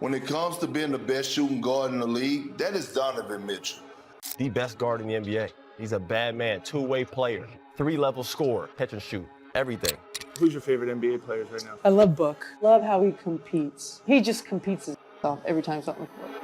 When it comes to being the best shooting guard in the league, that is Donovan Mitchell. The best guard in the NBA. He's a bad man, two-way player, three-level scorer, catch and shoot, everything. Who's your favorite NBA players right now? I love Book. Love how he competes. He just competes his off every time something comes.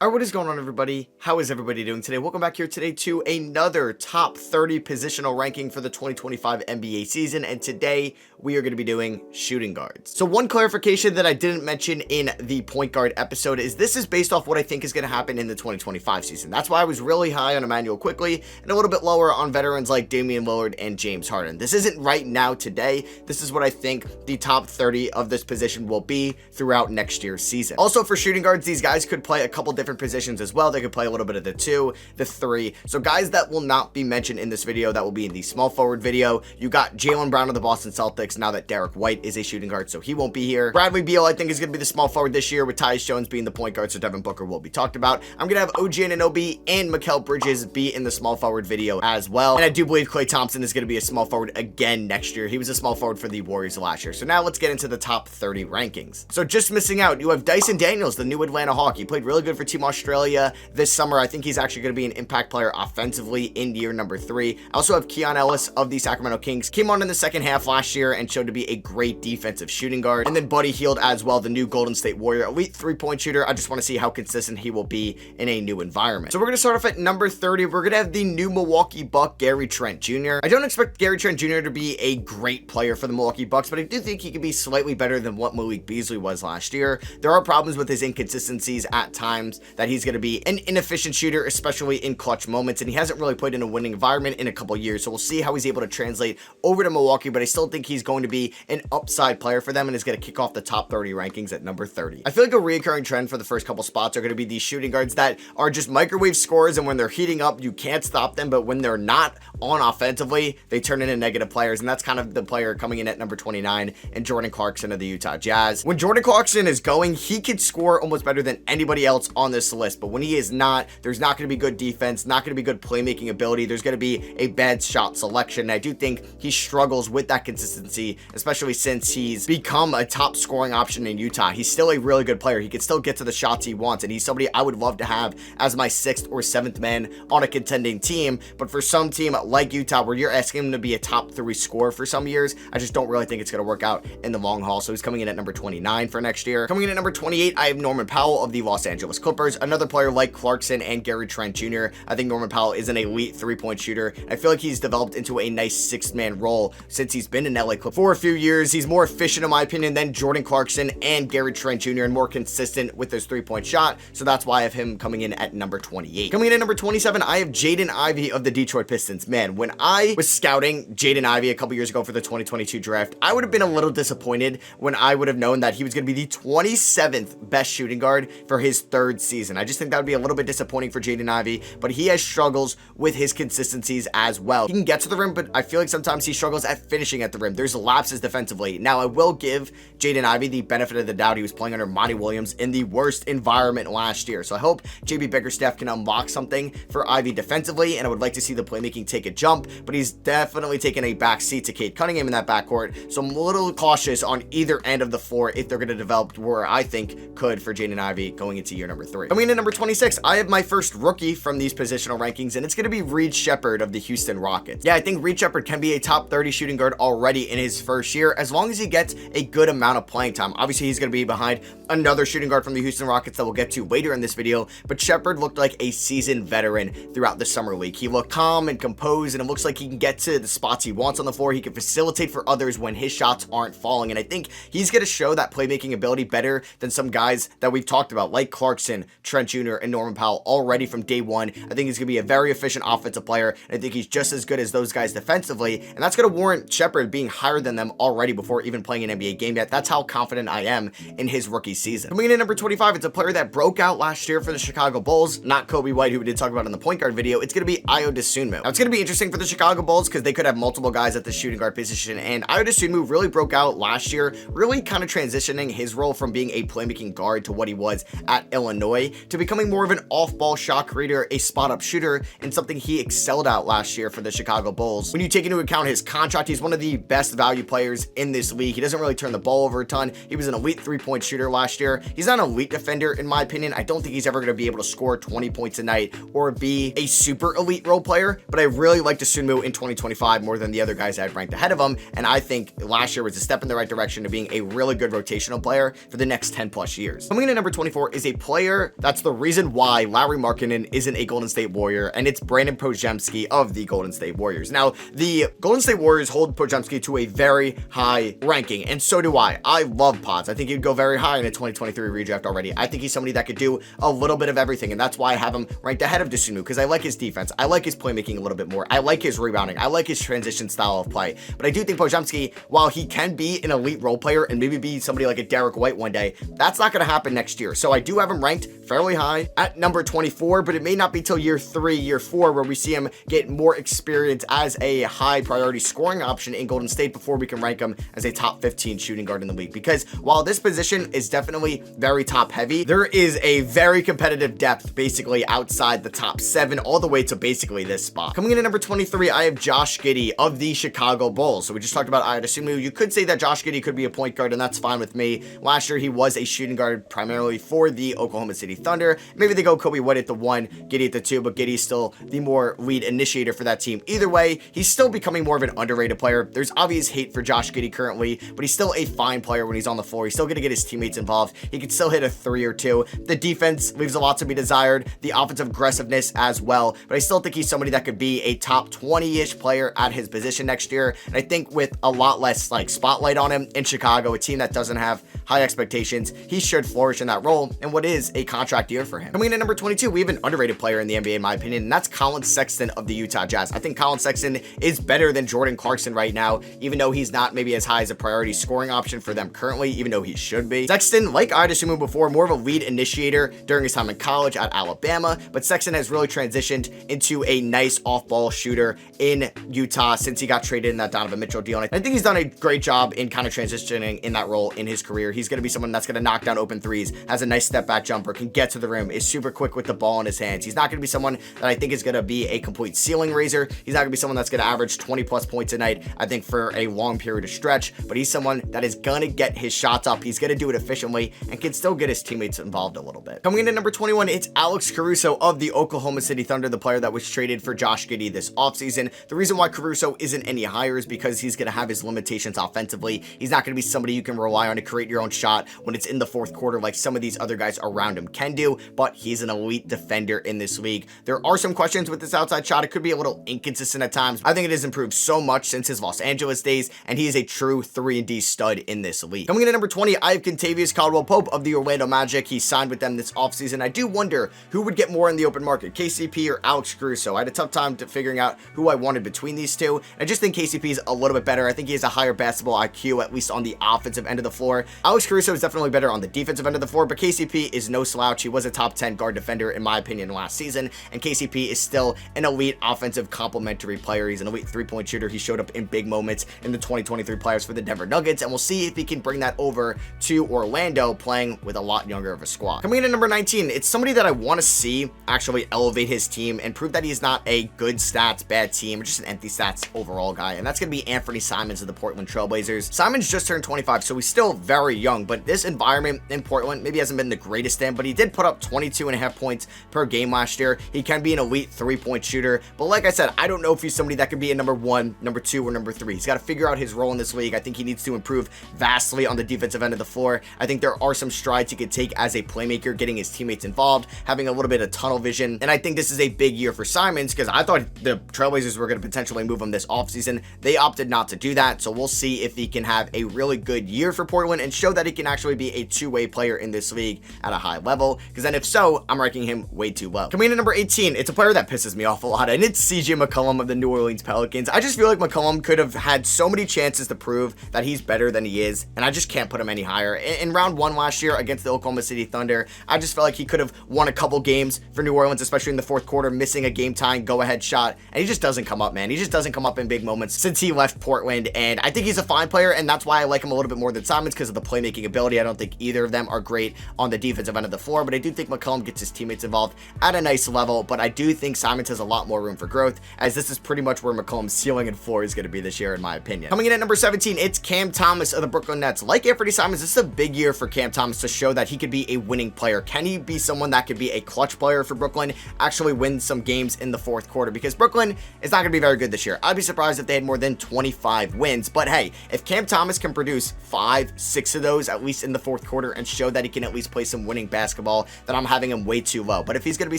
Alright, what is going on, everybody? How is everybody doing today? Welcome back here today to another top 30 positional ranking for the 2025 NBA season, and today we are going to be doing shooting guards. So one clarification that I didn't mention in the point guard episode is this is based off what I think is going to happen in the 2025 season. That's why I was really high on Emmanuel Quickley and a little bit lower on veterans like Damian Lillard and James Harden. This isn't right now today. This is what I think the top 30 of this position will be throughout next year's season. Also, for shooting guards, these guys could play a couple different positions as well. They could play a little bit of the 2, the 3. So guys that will not be mentioned in this video, that will be in the small forward video. You got Jaylen Brown of the Boston Celtics now that Derek White is a shooting guard, so he won't be here. Bradley Beal, I think, is going to be the small forward this year, with Tyus Jones being the point guard, so Devin Booker will be talked about. I'm going to have OG Anunoby and Mikal Bridges be in the small forward video as well. And I do believe Klay Thompson is going to be a small forward again next year. He was a small forward for the Warriors last year. So now let's get into the top 30 rankings. So just missing out, you have Dyson Daniels, the new Atlanta Hawk. He played really good for Team Australia this summer. I think he's actually going to be an impact player offensively in year number 3. I also have Keon Ellis of the Sacramento Kings. Came on in the second half last year and showed to be a great defensive shooting guard. And then Buddy Hield as well, the new Golden State Warrior, elite 3-point shooter. I just want to see how consistent he will be in a new environment. So we're going to start off at number 30. We're going to have the new Milwaukee Buck, Gary Trent Jr. I don't expect Gary Trent Jr. to be a great player for the Milwaukee Bucks, but I do think he could be slightly better than what Malik Beasley was last year. There are problems with his inconsistencies at times, that he's going to be an inefficient shooter, especially in clutch moments, and he hasn't really played in a winning environment in a couple years, so we'll see how he's able to translate over to Milwaukee, but I still think he's going to be an upside player for them and is going to kick off the top 30 rankings at number 30. I feel like a recurring trend for the first couple spots are going to be these shooting guards that are just microwave scorers, and when they're heating up, you can't stop them, but when they're not on offensively, they turn into negative players, and that's kind of the player coming in at number 29, and Jordan Clarkson of the Utah Jazz. When Jordan Clarkson is going, he can score almost better than anybody else on this list, but when he is not, there's not going to be good defense, not going to be good playmaking ability. There's going to be a bad shot selection. And I do think he struggles with that consistency, especially since he's become a top scoring option in Utah. He's still a really good player. He can still get to the shots he wants, and he's somebody I would love to have as my 6th or 7th man on a contending team. But for some team like Utah, where you're asking him to be a top 3 scorer for some years, I just don't really think it's going to work out in the long haul. So he's coming in at number 29 for next year. Coming in at number 28, I have Norman Powell of the Los Angeles Clippers, another player like Clarkson and Gary Trent Jr. I think Norman Powell is an elite 3-point shooter. I feel like he's developed into a nice 6th-man role since he's been in LA Clippers for a few years. He's more efficient, in my opinion, than Jordan Clarkson and Gary Trent Jr. and more consistent with his 3-point shot. So that's why I have him coming in at number 28. Coming in at number 27, I have Jaden Ivey of the Detroit Pistons. Man, when I was scouting Jaden Ivey a couple years ago for the 2022 draft, I would have been a little disappointed when I would have known that he was going to be the 27th best shooting guard for his 3rd season. I just think that would be a little bit disappointing for Jaden Ivey, but he has struggles with his consistencies as well. He can get to the rim, but I feel like sometimes he struggles at finishing at the rim. There's lapses defensively. Now, I will give Jaden Ivey the benefit of the doubt. He was playing under Monty Williams in the worst environment last year. So I hope JB Bickerstaff can unlock something for Ivey defensively, and I would like to see the playmaking take a jump, but he's definitely taken a back seat to Cade Cunningham in that backcourt. So I'm a little cautious on either end of the floor if they're going to develop where I think could for Jaden Ivey going into year number 3. Coming in at number 26, I have my first rookie from these positional rankings, and it's going to be Reed Sheppard of the Houston Rockets. Yeah, I think Reed Sheppard can be a top 30 shooting guard already in his first year, as long as he gets a good amount of playing time. Obviously, he's going to be behind another shooting guard from the Houston Rockets that we'll get to later in this video, but Sheppard looked like a seasoned veteran throughout the summer league. He looked calm and composed, and it looks like he can get to the spots he wants on the floor. He can facilitate for others when his shots aren't falling, and I think he's going to show that playmaking ability better than some guys that we've talked about, like Clarkson, Trent Jr., and Norman Powell already from day one. I think he's going to be a very efficient offensive player, and I think he's just as good as those guys defensively, and that's going to warrant Sheppard being higher than them already before even playing an NBA game yet. That's how confident I am in his rookie season. Coming in at number 25, it's a player that broke out last year for the Chicago Bulls, not Kobe White, who we did talk about in the point guard video. It's going to be Ayo Dosunmu. Now, it's going to be interesting for the Chicago Bulls because they could have multiple guys at the shooting guard position, and Ayo Dosunmu really broke out last year, really kind of transitioning his role from being a playmaking guard to what he was at Illinois. way to becoming more of an off-ball shot creator, a spot-up shooter, and something he excelled at last year for the Chicago Bulls. When you take into account his contract, he's one of the best value players in this league. He doesn't really turn the ball over a ton. He was an elite three-point shooter last year. He's not an elite defender, in my opinion. I don't think he's ever going to be able to score 20 points a night or be a super elite role player, but I really liked Dosunmu in 2025 more than the other guys I had ranked ahead of him, and I think last year was a step in the right direction to being a really good rotational player for the next 10 plus years. Coming in at number 24 is a player that's the reason why Lauri Markkanen isn't a Golden State Warrior, and it's Brandon Podziemski of the Golden State Warriors. Now, the Golden State Warriors hold Podziemski to a very high ranking, and so do I. I love Pods. I think he'd go very high in a 2023 redraft already. I think he's somebody that could do a little bit of everything, and that's why I have him ranked ahead of Dosunmu, because I like his defense. I like his playmaking a little bit more. I like his rebounding. I like his transition style of play. But I do think Podziemski, while he can be an elite role player and maybe be somebody like a Derek White one day, that's not going to happen next year. So I do have him ranked fairly high at number 24, but it may not be till year 3, year 4 where we see him get more experience as a high priority scoring option in Golden State before we can rank him as a top 15 shooting guard in the league. Because while this position is definitely very top heavy, there is a very competitive depth basically outside the top 7 all the way to basically this spot. Coming in at number 23, I have Josh Giddey of the Chicago Bulls. So we just talked about Ayo Dosunmu. You could say that Josh Giddey could be a point guard, and that's fine with me. Last year, he was a shooting guard primarily for the Oklahoma City Thunder. Maybe they go Kobe White at the 1, Giddey at the 2, but Giddey's still the more lead initiator for that team. Either way, he's still becoming more of an underrated player. There's obvious hate for Josh Giddey currently, but he's still a fine player when he's on the floor. He's still going to get his teammates involved. He could still hit a 3 or 2. The defense leaves a lot to be desired. The offensive aggressiveness as well, but I still think he's somebody that could be a top 20-ish player at his position next year. And I think with a lot less like spotlight on him in Chicago, a team that doesn't have high expectations, he should flourish in that role in what is a contract year for him. Coming in at number 22, we have an underrated player in the NBA in my opinion, and that's Colin Sexton of the Utah Jazz. I think Colin Sexton is better than Jordan Clarkson right now, even though he's not maybe as high as a priority scoring option for them currently, even though he should be. Sexton, like Ayo Dosunmu before, more of a lead initiator during his time in college at Alabama, but Sexton has really transitioned into a nice off-ball shooter in Utah since he got traded in that Donovan Mitchell deal. And I think he's done a great job in kind of transitioning in that role in his career. He's going to be someone that's going to knock down open threes, has a nice step back jumper, can get to the rim, is super quick with the ball in his hands. He's not going to be someone that I think is going to be a complete ceiling raiser. He's not going to be someone that's going to average 20 plus points a night, I think, for a long period of stretch, but he's someone that is going to get his shots up. He's going to do it efficiently and can still get his teammates involved a little bit. Coming in at number 21, it's Alex Caruso of the Oklahoma City Thunder, the player that was traded for Josh Giddey this offseason. The reason why Caruso isn't any higher is because he's going to have his limitations offensively. He's not going to be somebody you can rely on to create your own shot when it's in the fourth quarter like some of these other guys around him can do, but he's an elite defender in this league. There are some questions with this outside shot. It could be a little inconsistent at times. I think it has improved so much since his Los Angeles days, and he is a true 3-and-D stud in this league. Coming in at number 20, I have Kentavious Caldwell-Pope of the Orlando Magic. He signed with them this offseason. I do wonder who would get more in the open market, KCP or Alex Caruso. I had a tough time figuring out who I wanted between these two. I just think KCP is a little bit better. I think he has a higher basketball IQ, at least on the offensive end of the floor. Alex Caruso is definitely better on the defensive end of the floor, but KCP is no slouch. He was a top 10 guard defender, in my opinion, last season, and KCP is still an elite offensive complementary player. He's an elite three-point shooter. He showed up in big moments in the 2023 playoffs for the Denver Nuggets, and we'll see if he can bring that over to Orlando, playing with a lot younger of a squad. Coming in at number 19, it's somebody that I want to see actually elevate his team and prove that he's not a good stats, bad team, or just an empty stats overall guy, and that's going to be Anthony Simons of the Portland Trailblazers. Simons just turned 25, so he's still very young, but this environment in Portland maybe hasn't been the greatest in, but he did put up 22.5 points per game last year. He can be an elite three-point shooter, but like I said, I don't know if he's somebody that could be a number 1, number 2, or number 3. He's got to figure out his role in this league. I think he needs to improve vastly on the defensive end of the floor. I think there are some strides he could take as a playmaker, getting his teammates involved, having a little bit of tunnel vision, and I think this is a big year for Simons because I thought the Trailblazers were going to potentially move him this offseason. They opted not to do that, so we'll see if he can have a really good year for Portland and show that he can actually be a two-way player in this league at a high level, because then if so, I'm ranking him way too low. Coming in at number 18, it's a player that pisses me off a lot, and it's CJ McCollum of the New Orleans Pelicans. I just feel like McCollum could have had so many chances to prove that he's better than he is, and I just can't put him any higher. In round 1 last year against the Oklahoma City Thunder, I just felt like he could have won a couple games for New Orleans, especially in the fourth quarter, missing a game-tying go-ahead shot, and he just doesn't come up, man. He just doesn't come up in big moments since he left Portland, and I think he's a fine player, and that's why I like him a little bit more than Simons, because of the playmaking ability. I don't think either of them are great on the defensive end of the floor. floor, but I do think McCollum gets his teammates involved at a nice level, but I do think Simons has a lot more room for growth, as this is pretty much where McCollum's ceiling and floor is going to be this year, in my opinion. Coming in at number 17, it's Cam Thomas of the Brooklyn Nets. Like Anthony Simons, this is a big year for Cam Thomas to show that he could be a winning player. Can he be someone that could be a clutch player for Brooklyn, actually win some games in the fourth quarter? Because Brooklyn is not going to be very good this year. I'd be surprised if they had more than 25 wins, but hey, if Cam Thomas can produce 5, 6 of those, at least in the fourth quarter, and show that he can at least play some winning basketball, then I'm having him way too low. But if he's going to be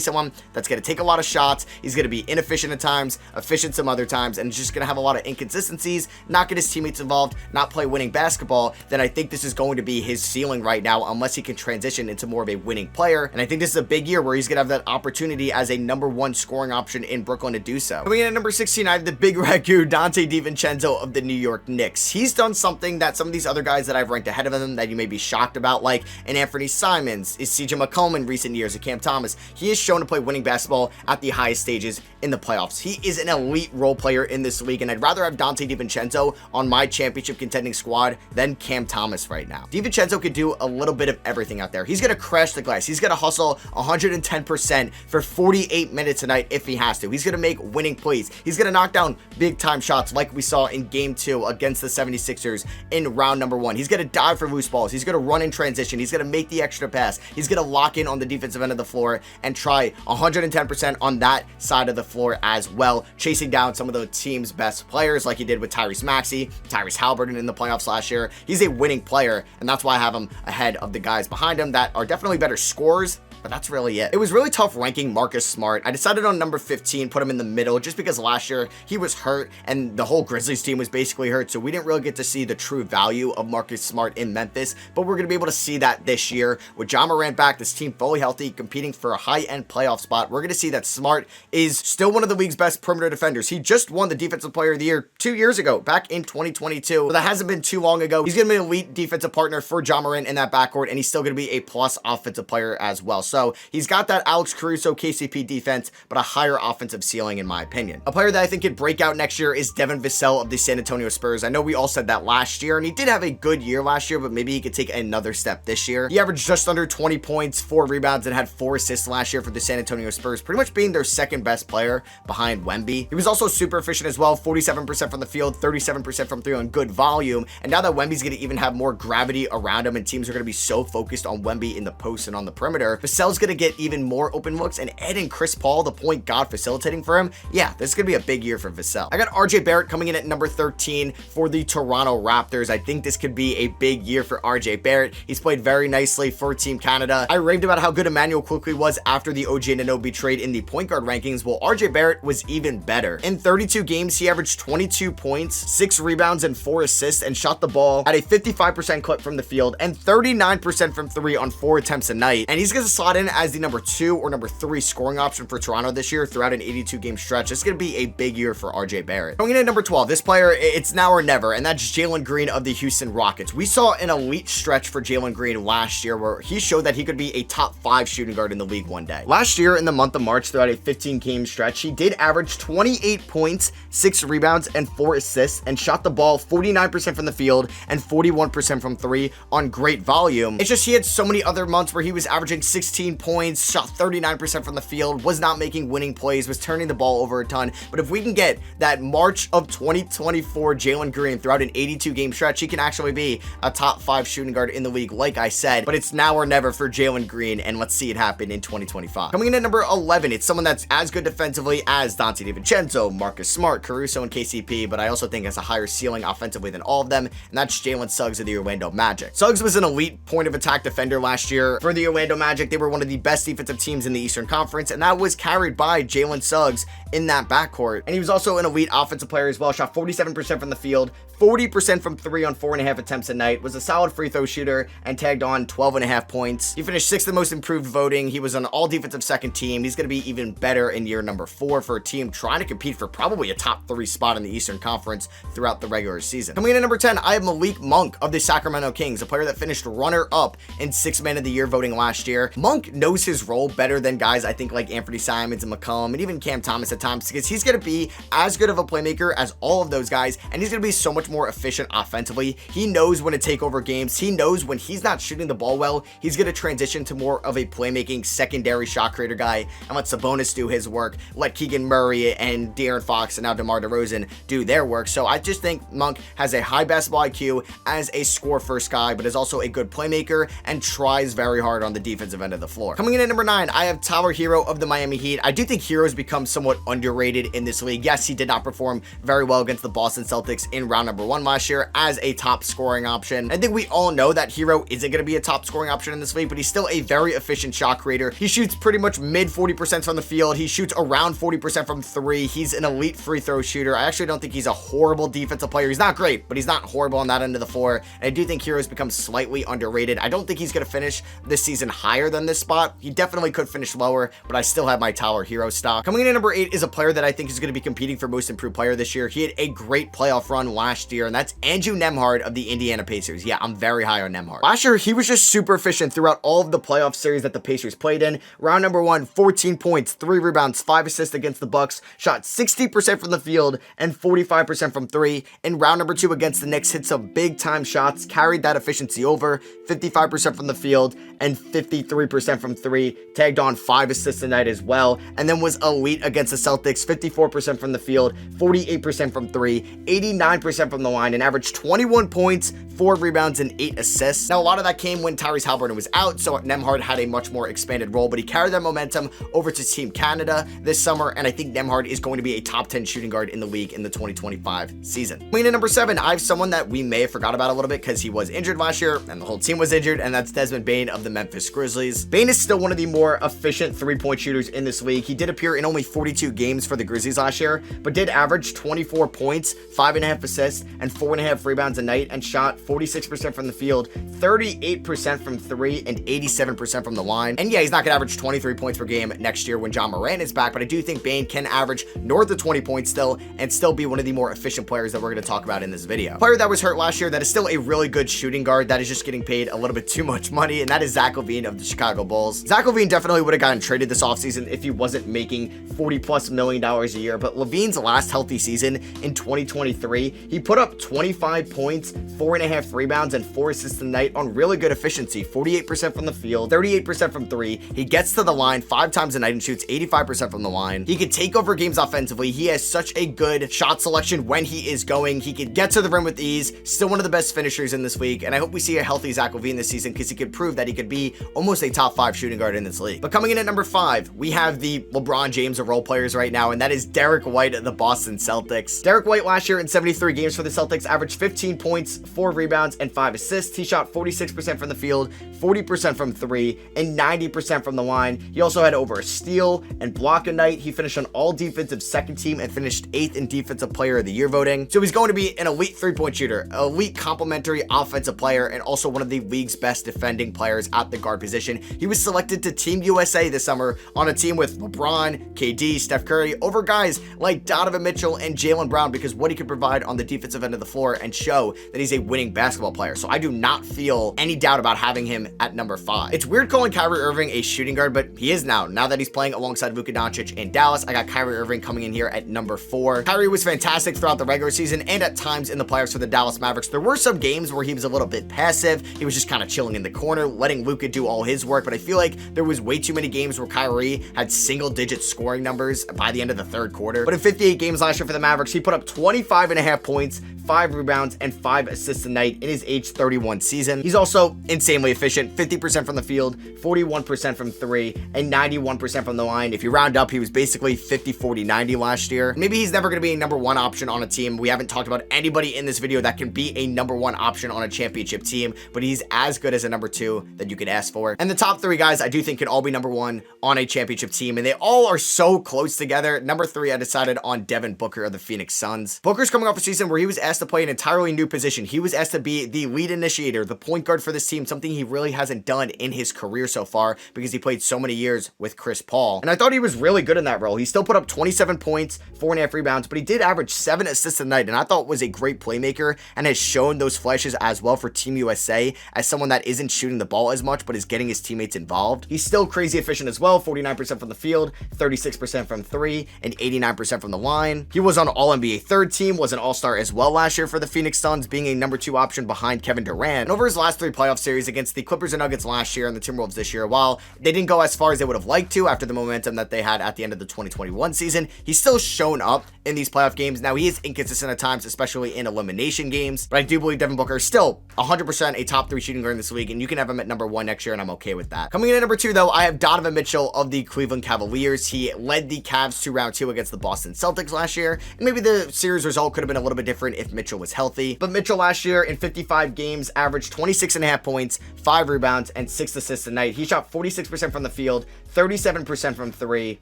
someone that's going to take a lot of shots, he's going to be inefficient at times, efficient some other times, and just going to have a lot of inconsistencies, not get his teammates involved, not play winning basketball, then I think this is going to be his ceiling right now, unless he can transition into more of a winning player. And I think this is a big year where he's going to have that opportunity as a number 1 scoring option in Brooklyn to do so. Coming in at number 16, I have the big ragu, Dante DiVincenzo of the New York Knicks. He's done something that some of these other guys that I've ranked ahead of him that you may be shocked about, like an Anthony Simons, is CJ McCollum in recent years, or Cam Thomas. He has shown to play winning basketball at the highest stages in the playoffs. He is an elite role player in this league, and I'd rather have Dante DiVincenzo on my championship contending squad than Cam Thomas right now. DiVincenzo could do a little bit of everything out there. He's going to crash the glass. He's going to hustle 110% for 48 minutes a night if he has to. He's going to make winning plays. He's going to knock down big time shots like we saw in game 2 against the 76ers in round number 1. He's going to dive for loose balls. He's going to run in transition. He's going to make the extra pass. He's going to lock in on the defensive end of the floor and try 110% on that side of the floor as well, chasing down some of the team's best players like he did with Tyrese Maxey, Tyrese Halliburton in the playoffs last year. He's a winning player, and that's why I have him ahead of the guys behind him that are definitely better scorers, but that's really it. It was really tough ranking Marcus Smart. I decided on number 15, put him in the middle, just because last year he was hurt and the whole Grizzlies team was basically hurt, so we didn't really get to see the true value of Marcus Smart in Memphis, but we're going to be able to see that this year. With Ja Morant back, this team fully healthy, competing for a high-end playoff spot, we're going to see that Smart is still one of the league's best perimeter defenders. He just won the Defensive Player of the Year 2 years ago, back in 2022, but that hasn't been too long ago. He's going to be an elite defensive partner for Ja Morant in that backcourt, and he's still going to be a plus offensive player as well. So he's got that Alex Caruso KCP defense, but a higher offensive ceiling in my opinion. A player that I think could break out next year is Devin Vassell of the San Antonio Spurs. I know we all said that last year, and he did have a good year last year, but maybe he could take another step this year. He averaged just under 20 points, 4 rebounds, and had 4 assists last year for the San Antonio Spurs, pretty much being their second best player behind Wemby. He was also super efficient as well, 47% from the field, 37% from 3 on good volume, and now that Wemby's going to even have more gravity around him and teams are going to be so focused on Wemby in the post and on the perimeter, Vassell's going to get even more open looks, and adding Chris Paul, the point guard, facilitating for him, yeah, this is going to be a big year for Vassell. I got RJ Barrett coming in at number 13 for the Toronto Raptors. I think this could be a big year for RJ Barrett. He's played very nicely for Team Canada. I raved about how good Emmanuel Quickley was after the OG Anunoby trade in the point guard rankings. Well, RJ Barrett was even better. In 32 games, he averaged 22 points, 6 rebounds, and 4 assists, and shot the ball at a 55% clip from the field and 39% from 3 on 4 attempts a night. And he's going to slot in as the number 2 or number 3 scoring option for Toronto this year throughout an 82 game stretch. It's going to be a big year for RJ Barrett. Going in at number 12, this player, it's now or never, and that's Jalen Green of the Houston Rockets. We saw an elite stretch for Jalen Green last year where he showed that he could be a top 5 shooting guard in the league one day. Last year in the month of March, throughout a 15 game stretch, he did average 28 points, 6 rebounds, and 4 assists, and shot the ball 49% from the field and 41% from 3 on great volume. It's just he had so many other months where he was averaging 16 points, shot 39% from the field, was not making winning plays, was turning the ball over a ton. But if we can get that March of 2024 Jalen Green throughout an 82 game stretch, he can actually be a top 5 shooting guard in the league, like I said. But it's now or never for Jalen Green, and let's see it happen in 2025. Coming in at number 11, it's someone that's as good defensively as Dante DiVincenzo, Marcus Smart, Caruso, and KCP, but I also think has a higher ceiling offensively than all of them, and that's Jalen Suggs of the Orlando Magic. Suggs was an elite point of attack defender last year for the Orlando Magic. They were one of the best defensive teams in the Eastern Conference, and that was carried by Jalen Suggs in that backcourt. And he was also an elite offensive player as well, shot 47% from the field, 40% from 3 on 4.5 attempts a night, was a solid free throw shooter, and tagged on 12.5 points. He finished 6th in most improved voting. He was an all defensive second team. He's going to be even better in year number 4 for a team trying to compete for probably a top 3 spot in the Eastern Conference throughout the regular season. Coming in at number 10, I have Malik Monk of the Sacramento Kings, a player that finished runner-up in 6th Man of the Year voting last year. Monk Monk knows his role better than guys I think like Anthony Simons and McCollum and even Cam Thomas at times, because he's going to be as good of a playmaker as all of those guys, and he's going to be so much more efficient offensively. He knows when to take over games. He knows when he's not shooting the ball well, he's going to transition to more of a playmaking secondary shot creator guy and let Sabonis do his work, let Keegan Murray and De'Aaron Fox and now DeMar DeRozan do their work. So I just think Monk has a high basketball IQ as a score first guy, but is also a good playmaker and tries very hard on the defensive end of the floor. Coming in at number 9, I have Tyler Hero of the Miami Heat. I do think Hero's become somewhat underrated in this league. Yes, he did not perform very well against the Boston Celtics in round number 1 last year as a top scoring option. I think we all know that Hero isn't going to be a top scoring option in this league, but he's still a very efficient shot creator. He shoots pretty much mid 40% from the field. He shoots around 40% from 3. He's an elite free throw shooter. I actually don't think he's a horrible defensive player. He's not great, but he's not horrible on that end of the floor. And I do think Hero's become slightly underrated. I don't think he's going to finish this season higher than this spot. He definitely could finish lower, but I still have my Tyler Hero stock. Coming in at number 8 is a player that I think is going to be competing for most improved player this year. He had a great playoff run last year, and that's Andrew Nembhard of the Indiana Pacers. Yeah, I'm very high on Nembhard. Last year, he was just super efficient throughout all of the playoff series that the Pacers played in. Round number 1, 14 points, 3 rebounds, 5 assists against the Bucks, shot 60% from the field and 45% from 3. In round number 2 against the Knicks, hit some big time shots, carried that efficiency over, 55% from the field and 53% from 3, tagged on 5 assists a night as well, and then was elite against the Celtics, 54% from the field, 48% from 3, 89% from the line, and averaged 21 points, 4 rebounds, and 8 assists. Now, a lot of that came when Tyrese Haliburton was out, so Nembhard had a much more expanded role, but he carried that momentum over to Team Canada this summer, and I think Nembhard is going to be a top 10 shooting guard in the league in the 2025 season. Coming in at number 7, I have someone that we may have forgot about a little bit because he was injured last year, and the whole team was injured, and that's Desmond Bane of the Memphis Grizzlies. Bane is still one of the more efficient three-point shooters in this league. He did appear in only 42 games for the Grizzlies last year, but did average 24 points, 5.5 assists, and 4.5 rebounds a night, and shot 46% from the field, 38% from 3, and 87% from the line. And yeah, he's not going to average 23 points per game next year when John Morant is back, but I do think Bane can average north of 20 points still, and still be one of the more efficient players that we're going to talk about in this video. Player that was hurt last year that is still a really good shooting guard that is just getting paid a little bit too much money, and that is Zach LaVine of the Chicago Bulls. Zach LaVine definitely would have gotten traded this offseason if he wasn't making $40+ million a year, but LaVine's last healthy season in 2023, he put up 25 points, 4.5 rebounds, and 4 assists a night on really good efficiency, 48% from the field, 38% from 3. He gets to the line 5 times a night and shoots 85% from the line. He could take over games offensively. He has such a good shot selection when he is going. He could get to the rim with ease, still one of the best finishers in this league, and I hope we see a healthy Zach LaVine this season because he could prove that he could be almost a top 5 shooting guard in this league. But coming in at number 5, we have the LeBron James of role players right now, and that is Derek White of the Boston Celtics. Derek White last year in 73 games for the Celtics averaged 15 points, 4 rebounds, and 5 assists. He shot 46% from the field, 40% from 3, and 90% from the line. He also had over a steal and block a night. He finished on all defensive second team and finished 8th in defensive player of the year voting. So he's going to be an elite 3-point shooter, elite complementary offensive player, and also one of the league's best defending players at the guard position. He was selected to Team USA this summer on a team with LeBron, KD, Steph Curry, over guys like Donovan Mitchell and Jaylen Brown because what he could provide on the defensive end of the floor and show that he's a winning basketball player. So I do not feel any doubt about having him at number 5. It's weird calling Kyrie Irving a shooting guard, but he is now that he's playing alongside Luka Doncic in Dallas. I got Kyrie Irving coming in here at number 4. Kyrie was fantastic throughout the regular season and at times in the playoffs for the Dallas Mavericks. There were some games where he was a little bit passive. He was just kind of chilling in the corner, letting Luka do all his work, but I feel like there was way too many games where Kyrie had single-digit scoring numbers by the end of the third quarter. But in 58 games last year for the Mavericks, he put up 25.5 points, 5 rebounds, and 5 assists a night in his age 31 season. He's also insanely efficient, 50% from the field, 41% from 3, and 91% from the line. If you round up, he was basically 50, 40, 90 last year. Maybe he's never going to be a number 1 option on a team. We haven't talked about anybody in this video that can be a number 1 option on a championship team, but he's as good as a number 2 that you could ask for. And the top 3 guys I do think can all be number 1 on a championship team, and they all are so close together. Number 3, I decided on Devin Booker of the Phoenix Suns. Booker's coming off a season where he was asked to play an entirely new position. He was asked to be the lead initiator, the point guard for this team, something he really hasn't done in his career so far because he played so many years with Chris Paul. And I thought he was really good in that role. He still put up 27 points, 4.5 rebounds, but he did average 7 assists a night, and I thought was a great playmaker and has shown those flashes as well for Team USA as someone that isn't shooting the ball as much but is getting his teammates teammates involved. He's still crazy efficient as well, 49% from the field, 36% from 3, and 89% from the line. He was on All-NBA third team, was an All-Star as well last year for the Phoenix Suns, being a number 2 option behind Kevin Durant. And over his last 3 playoff series against the Clippers and Nuggets last year and the Timberwolves this year, while they didn't go as far as they would have liked to after the momentum that they had at the end of the 2021 season, he's still shown up in these playoff games. Now, he is inconsistent at times, especially in elimination games, but I do believe Devin Booker is still 100% a top 3 shooting guard in this league, and you can have him at number 1 next year, and I'm okay with that. Coming in at number 2, though, I have Donovan Mitchell of the Cleveland Cavaliers. He led the Cavs to round 2 against the Boston Celtics last year, and maybe the series result could have been a little bit different if Mitchell was healthy. But Mitchell last year in 55 games averaged 26.5 points, 5 rebounds, and 6 assists a night. He shot 46% from the field, 37% from 3,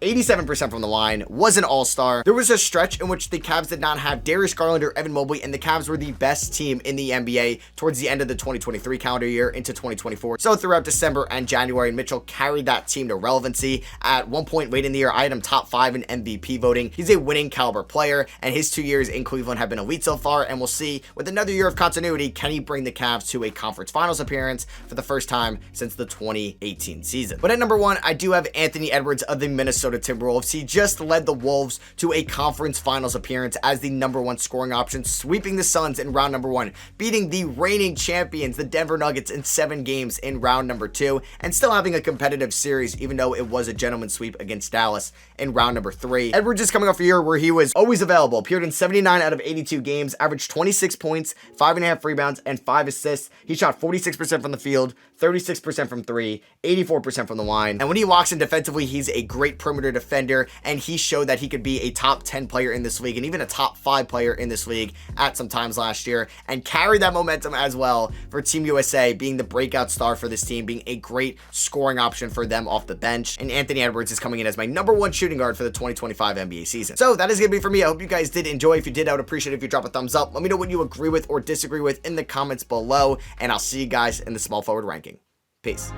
87% from the line, was an all-star. There was a stretch in which the Cavs did not have Darius Garland or Evan Mobley, and the Cavs were the best team in the NBA towards the end of the 2023 calendar year into 2024. So throughout December and January, Mitchell carried that team to relevancy. At one point late in the year, I had him top 5 in MVP voting. He's a winning caliber player, and his 2 years in Cleveland have been elite so far, and we'll see with another year of continuity, can he bring the Cavs to a conference finals appearance for the first time since the 2018 season. But at number 1, I do have Anthony Edwards of the Minnesota Timberwolves. He just led the Wolves to a conference finals appearance as the number 1 scoring option, sweeping the Suns in round number 1, beating the reigning champions, the Denver Nuggets, in 7 games in round number 2, and still having a competitive series, even though it was a gentleman's sweep against Dallas in round number 3. Edwards is coming off a year where he was always available, appeared in 79 out of 82 games, averaged 26 points, 5.5 rebounds, and 5 assists. He shot 46% from the field, 36% from 3, 84% from the line. And when he walks in defensively, he's a great perimeter defender, and he showed that he could be a top 10 player in this league and even a top 5 player in this league at some times last year, and carried that momentum as well for Team USA, being the breakout star for this team, being a great scoring option for them off the bench. And Anthony Edwards is coming in as my number 1 shooting guard for the 2025 NBA season. So that is going to be for me. I hope you guys did enjoy. If you did, I would appreciate it if you drop a thumbs up. Let me know what you agree with or disagree with in the comments below, and I'll see you guys in the small forward ranking. Peace.